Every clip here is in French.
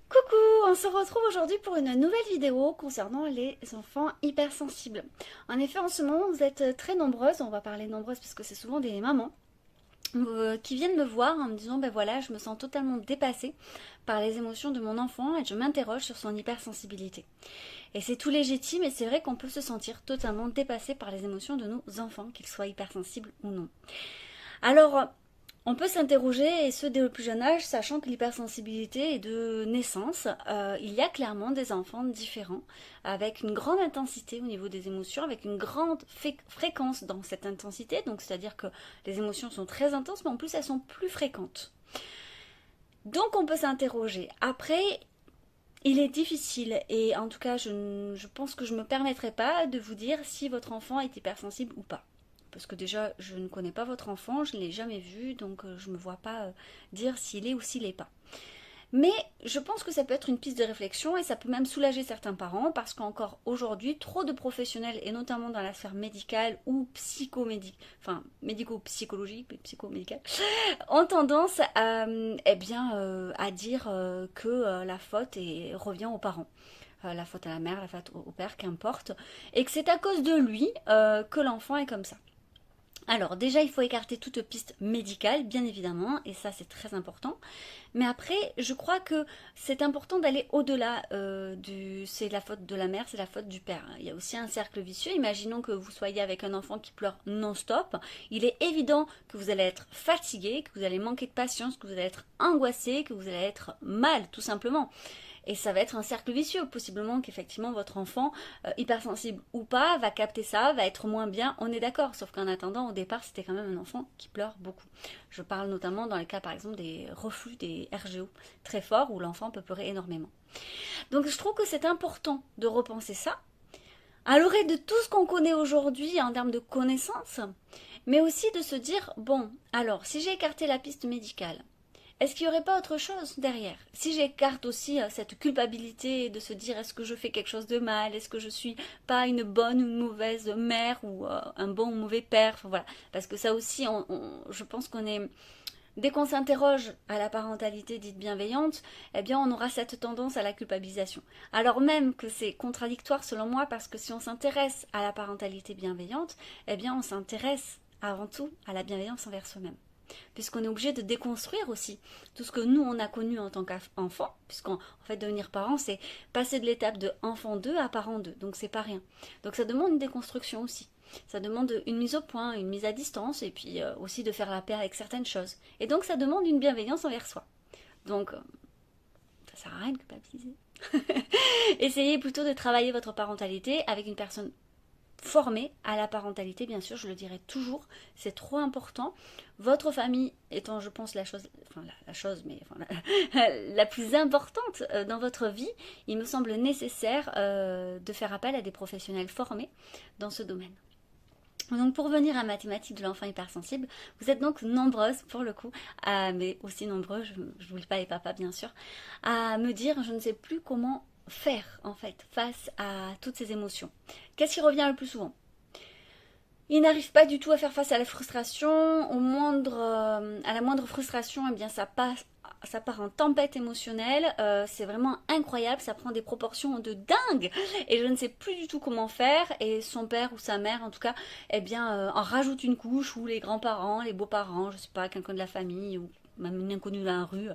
Coucou, on se retrouve aujourd'hui pour une nouvelle vidéo concernant les enfants hypersensibles. En effet, en ce moment, vous êtes très nombreuses, on va parler nombreuses parce que c'est souvent des mamans, qui viennent me voir en me disant, ben voilà, je me sens totalement dépassée par les émotions de mon enfant et je m'interroge sur son hypersensibilité. Et c'est tout légitime et c'est vrai qu'on peut se sentir totalement dépassé par les émotions de nos enfants, qu'ils soient hypersensibles ou non. Alors, on peut s'interroger, et ce dès le plus jeune âge, sachant que l'hypersensibilité est de naissance. Il y a clairement des enfants différents, avec une grande intensité au niveau des émotions, avec une grande fréquence dans cette intensité. Donc, c'est-à-dire que les émotions sont très intenses, mais en plus, elles sont plus fréquentes. Donc, on peut s'interroger. Après, il est difficile, et en tout cas, je pense que je ne me permettrai pas de vous dire si votre enfant est hypersensible ou pas. Parce que déjà, je ne connais pas votre enfant, je ne l'ai jamais vu, donc je ne me vois pas dire s'il est ou s'il n'est pas. Mais je pense que ça peut être une piste de réflexion et ça peut même soulager certains parents parce qu'encore aujourd'hui, trop de professionnels, et notamment dans la sphère médicale ou médico-psychologique, psychomédicale, ont tendance à dire que la faute revient aux parents. La faute à la mère, la faute au père, qu'importe, et que c'est à cause de lui que l'enfant est comme ça. Alors déjà, il faut écarter toute piste médicale, bien évidemment, et ça c'est très important. Mais après, je crois que c'est important d'aller au-delà du c'est la faute de la mère, c'est la faute du père. Il y a aussi un cercle vicieux. Imaginons que vous soyez avec un enfant qui pleure non-stop. Il est évident que vous allez être fatigué, que vous allez manquer de patience, que vous allez être angoissé, que vous allez être mal, tout simplement. Et ça va être un cercle vicieux, possiblement qu'effectivement votre enfant, hypersensible ou pas, va capter ça, va être moins bien, on est d'accord. Sauf qu'en attendant, au départ, c'était quand même un enfant qui pleure beaucoup. Je parle notamment dans le cas, par exemple, des reflux, des RGO très forts, où l'enfant peut pleurer énormément. Donc je trouve que c'est important de repenser ça, à l'orée de tout ce qu'on connaît aujourd'hui en termes de connaissances, mais aussi de se dire, bon, alors, si j'ai écarté la piste médicale, est-ce qu'il n'y aurait pas autre chose derrière? Si j'écarte aussi cette culpabilité de se dire est-ce que je fais quelque chose de mal, est-ce que je suis pas une bonne ou une mauvaise mère ou un bon ou mauvais père, enfin, voilà. Parce que ça aussi, je pense qu'on est dès qu'on s'interroge à la parentalité dite bienveillante, eh bien on aura cette tendance à la culpabilisation. Alors même que c'est contradictoire selon moi parce que si on s'intéresse à la parentalité bienveillante, eh bien on s'intéresse avant tout à la bienveillance envers soi-même, puisqu'on est obligé de déconstruire aussi tout ce que nous on a connu en tant qu'enfant, puisqu'en fait devenir parent c'est passer de l'étape de enfant 2 à parent 2, donc c'est pas rien. Donc ça demande une déconstruction aussi. Ça demande une mise au point, une mise à distance, et puis aussi de faire la paix avec certaines choses. Et donc ça demande une bienveillance envers soi. Donc ça sert à rien de culpabiliser. Essayez plutôt de travailler votre parentalité avec une personne formée à la parentalité, bien sûr, je le dirai toujours, c'est trop important. Votre famille étant, je pense, la chose, enfin la chose, mais enfin, la plus importante dans votre vie, il me semble nécessaire de faire appel à des professionnels formés dans ce domaine. Donc pour venir à mathématiques de l'enfant hypersensible, vous êtes donc nombreuses pour le coup, mais aussi nombreux, je ne vous pas les papas bien sûr, à me dire je ne sais plus comment faire en fait face à toutes ces émotions. Qu'est-ce qui revient le plus souvent? Il n'arrive pas du tout à faire face à la frustration, à la moindre frustration, eh bien ça part en tempête émotionnelle, c'est vraiment incroyable, ça prend des proportions de dingue et je ne sais plus du tout comment faire et son père ou sa mère en tout cas, eh bien en rajoute une couche ou les grands-parents, les beaux-parents, je sais pas, quelqu'un de la famille ou même une inconnue dans la rue,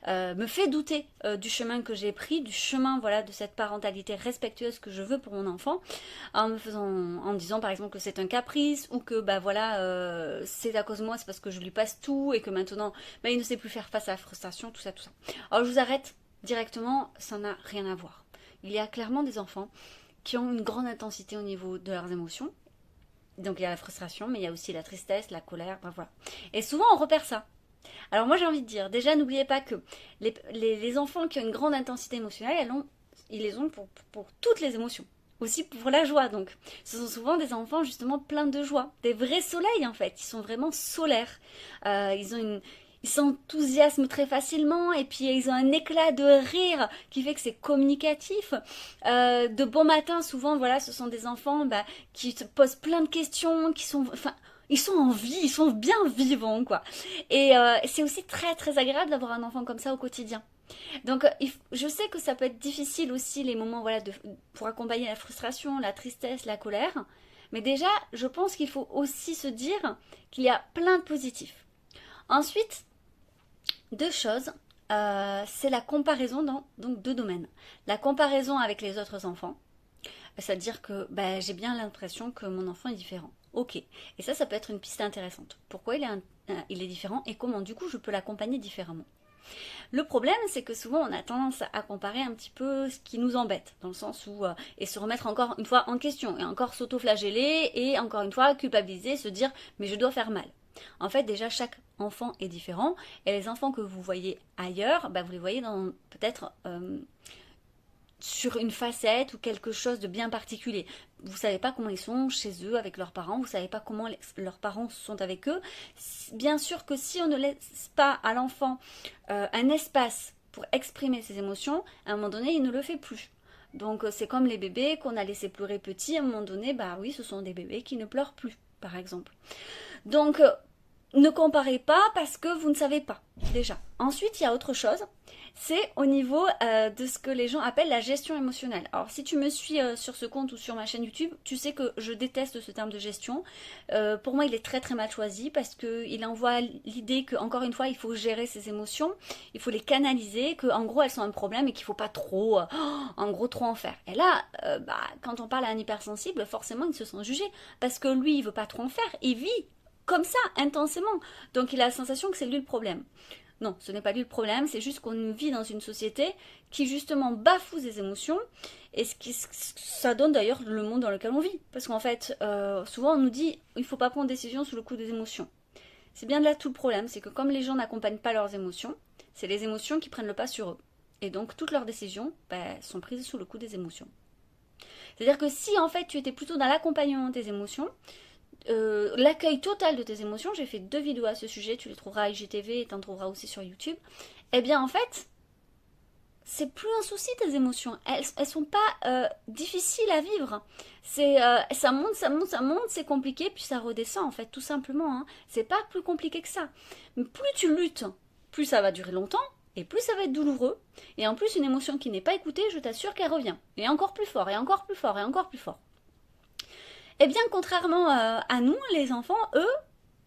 me fait douter du chemin que j'ai pris, du chemin voilà de cette parentalité respectueuse que je veux pour mon enfant, en disant par exemple que c'est un caprice ou que bah voilà c'est à cause de moi, c'est parce que je lui passe tout et que maintenant bah, il ne sait plus faire face à la frustration, tout ça, tout ça. Alors je vous arrête directement, ça n'a rien à voir. Il y a clairement des enfants qui ont une grande intensité au niveau de leurs émotions. Donc il y a la frustration, mais il y a aussi la tristesse, la colère, ben voilà. Et souvent on repère ça. Alors moi j'ai envie de dire, déjà n'oubliez pas que les enfants qui ont une grande intensité émotionnelle, ils les ont pour toutes les émotions. Aussi pour la joie donc. Ce sont souvent des enfants justement pleins de joie. Des vrais soleils en fait. Ils sont vraiment solaires. Ils s'enthousiasment très facilement et puis ils ont un éclat de rire qui fait que c'est communicatif. De bon matin souvent voilà ce sont des enfants qui se posent plein de questions, qui sont... Enfin, ils sont en vie, ils sont bien vivants, quoi. Et c'est aussi très très agréable d'avoir un enfant comme ça au quotidien. Donc, je sais que ça peut être difficile aussi les moments, voilà, pour accompagner la frustration, la tristesse, la colère. Mais déjà, je pense qu'il faut aussi se dire qu'il y a plein de positifs. Ensuite, deux choses. C'est la comparaison dans donc deux domaines. La comparaison avec les autres enfants, c'est-à-dire que ben, j'ai bien l'impression que mon enfant est différent. Ok. Et ça peut être une piste intéressante. Pourquoi il est différent et comment du coup je peux l'accompagner différemment. Le problème, c'est que souvent on a tendance à comparer un petit peu ce qui nous embête, dans le sens où et se remettre encore une fois en question, et encore s'auto-flageller, et encore une fois culpabiliser, se dire mais je dois faire mal. En fait, déjà chaque enfant est différent, et les enfants que vous voyez ailleurs, bah, vous les voyez dans peut-être sur une facette ou quelque chose de bien particulier. Vous savez pas comment ils sont chez eux avec leurs parents, vous savez pas comment leurs parents sont avec eux. Bien sûr que si on ne laisse pas à l'enfant un espace pour exprimer ses émotions, à un moment donné, il ne le fait plus. Donc c'est comme les bébés qu'on a laissé pleurer petits, à un moment donné, bah oui, ce sont des bébés qui ne pleurent plus, par exemple. Donc ne comparez pas parce que vous ne savez pas, déjà. Ensuite, il y a autre chose, c'est au niveau de ce que les gens appellent la gestion émotionnelle. Alors, si tu me suis sur ce compte ou sur ma chaîne YouTube, tu sais que je déteste ce terme de gestion. Pour moi, il est très très mal choisi parce qu'il envoie l'idée que, encore une fois, il faut gérer ses émotions, il faut les canaliser, qu'en gros, elles sont un problème et qu'il ne faut pas trop, en gros, trop en faire. Et là, quand on parle à un hypersensible, forcément, il se sent jugé parce que lui, il veut pas trop en faire, il vit comme ça, intensément. Donc il a la sensation que c'est lui le problème. Non, ce n'est pas lui le problème, c'est juste qu'on vit dans une société qui justement bafoue ses émotions, et ça donne d'ailleurs le monde dans lequel on vit. Parce qu'en fait, souvent on nous dit il ne faut pas prendre de décision sous le coup des émotions. C'est bien de là tout le problème, c'est que comme les gens n'accompagnent pas leurs émotions, c'est les émotions qui prennent le pas sur eux. Et donc toutes leurs décisions sont prises sous le coup des émotions. C'est-à-dire que si en fait tu étais plutôt dans l'accompagnement des émotions, l'accueil total de tes émotions, j'ai fait 2 vidéos à ce sujet, tu les trouveras à IGTV et t'en trouveras aussi sur YouTube. Eh bien en fait, c'est plus un souci tes émotions. Elles sont pas difficiles à vivre. Ça monte, ça monte, ça monte, c'est compliqué, puis ça redescend en fait, tout simplement. Hein. C'est pas plus compliqué que ça. Mais plus tu luttes, plus ça va durer longtemps. Et plus ça va être douloureux. Et en plus, une émotion qui n'est pas écoutée, je t'assure qu'elle revient. Et encore plus fort, et encore plus fort, et encore plus fort. Eh bien, contrairement à nous, les enfants, eux,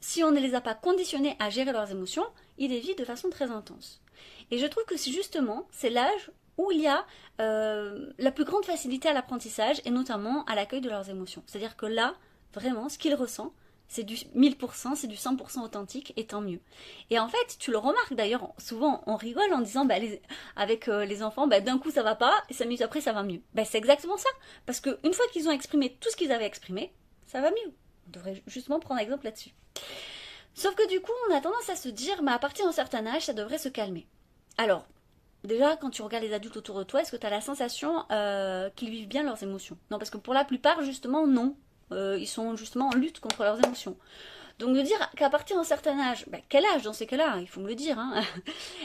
si on ne les a pas conditionnés à gérer leurs émotions, ils les vivent de façon très intense. Et je trouve que c'est l'âge où il y a la plus grande facilité à l'apprentissage et notamment à l'accueil de leurs émotions. C'est-à-dire que là, vraiment, ce qu'ils ressentent, c'est du 1000%, c'est du 100% authentique et tant mieux. Et en fait, tu le remarques d'ailleurs, souvent on rigole en disant avec les enfants, d'un coup ça va pas et 5 minutes après ça va mieux. C'est exactement ça. Parce qu'une fois qu'ils ont exprimé tout ce qu'ils avaient exprimé, ça va mieux. On devrait justement prendre exemple là-dessus. Sauf que du coup, on a tendance à se dire, à partir d'un certain âge, ça devrait se calmer. Alors, déjà, quand tu regardes les adultes autour de toi, est-ce que tu as la sensation qu'ils vivent bien leurs émotions? Non, parce que pour la plupart, justement, non. Ils sont justement en lutte contre leurs émotions. Donc de dire qu'à partir d'un certain âge, quel âge dans ces cas-là, il faut me le dire, hein.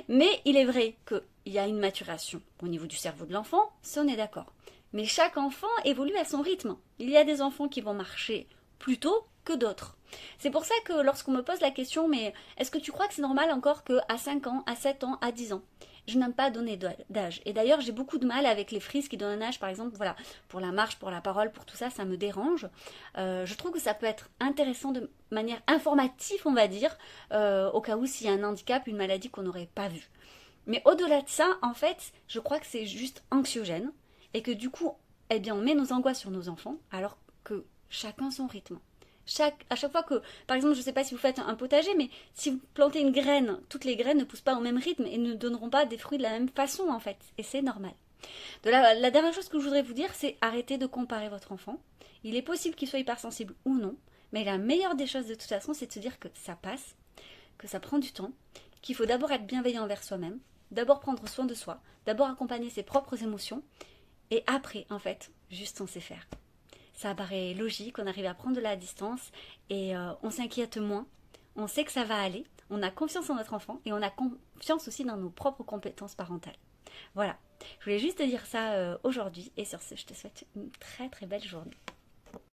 Mais il est vrai qu'il y a une maturation au niveau du cerveau de l'enfant, ça on est d'accord. Mais chaque enfant évolue à son rythme. Il y a des enfants qui vont marcher plus tôt que d'autres. C'est pour ça que lorsqu'on me pose la question, mais est-ce que tu crois que c'est normal encore qu'à 5 ans, à 7 ans, à 10 ans, je n'aime pas donner d'âge. Et d'ailleurs, j'ai beaucoup de mal avec les frises qui donnent un âge, par exemple, voilà, pour la marche, pour la parole, pour tout ça, ça me dérange. Je trouve que ça peut être intéressant de manière informative, on va dire, au cas où s'il y a un handicap, une maladie qu'on n'aurait pas vue. Mais au-delà de ça, en fait, je crois que c'est juste anxiogène et que du coup, eh bien, on met nos angoisses sur nos enfants alors que chacun son rythme. À chaque fois que, par exemple, je ne sais pas si vous faites un potager, mais si vous plantez une graine, toutes les graines ne poussent pas au même rythme et ne donneront pas des fruits de la même façon, en fait. Et c'est normal. La dernière chose que je voudrais vous dire, c'est arrêtez de comparer votre enfant. Il est possible qu'il soit hypersensible ou non, mais la meilleure des choses de toute façon, c'est de se dire que ça passe, que ça prend du temps, qu'il faut d'abord être bienveillant envers soi-même, d'abord prendre soin de soi, d'abord accompagner ses propres émotions, et après, en fait, juste on sait faire. Ça paraît logique, on arrive à prendre de la distance et on s'inquiète moins. On sait que ça va aller, on a confiance en notre enfant et on a confiance aussi dans nos propres compétences parentales. Voilà, je voulais juste te dire ça aujourd'hui et sur ce, je te souhaite une très très belle journée.